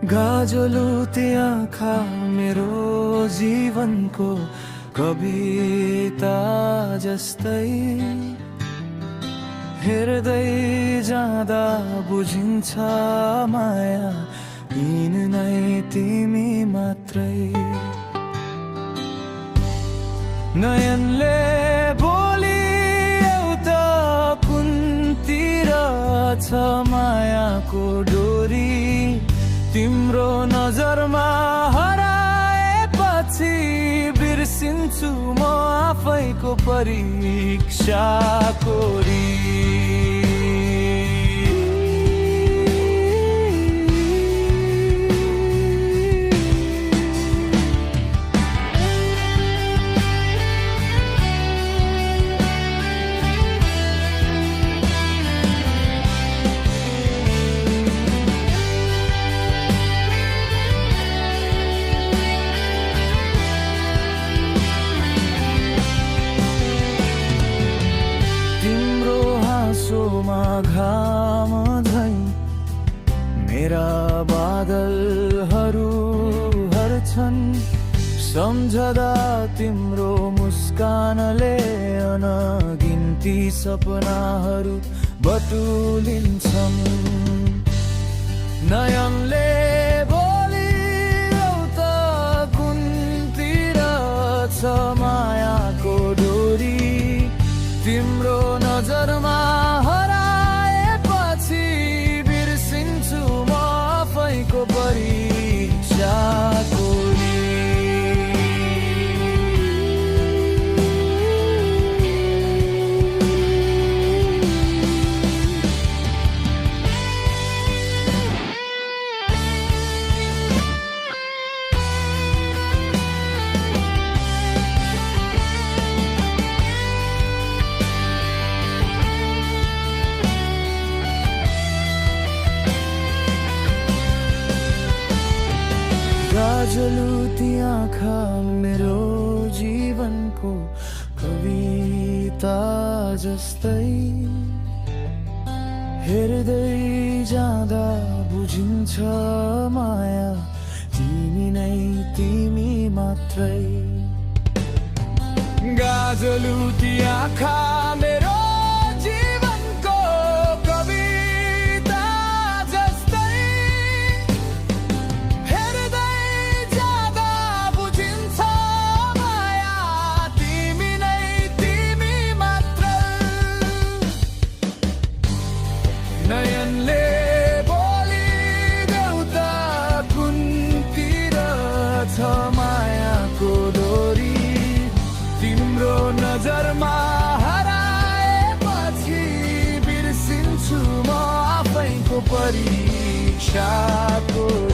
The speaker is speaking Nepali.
गाजलुते आँखा मेरो जीवनको कविता जस्तै हेर्दै जाँदा बुझिन्छ माया यिन नै तिमी मात्रै। नयनले बोली एउटा कुन्तिर छ मायाको डोरी, तिम्रो नजरमा हराएपछि बिर्सिन्छु म आफैको परीक्षा कोरी। घाम झै मेरा बादलहरू हर्छन्, सम्झदा तिम्रो मुस्कानले अनगिन्ती सपनाहरू बटुलिन्छन्। नयनले बोली एउटा कुन्तिर छ मायाको डोरी, तिम्रो नजरमा को परीक्षा कोरी। गाजलुती आँखा मेरो जीवनको कविता जस्तै हेर्दै जाँदा बुझिन्छ माया तिमी नै तिमी मात्रै। गाजलुती आँखा मेरो नयनले बोली देउता कुन्तिर छ मायाको डोरी, तिम्रो नजरमा हराएपछि बिर्सिन्छु म आफैको परीक्षा कोरी।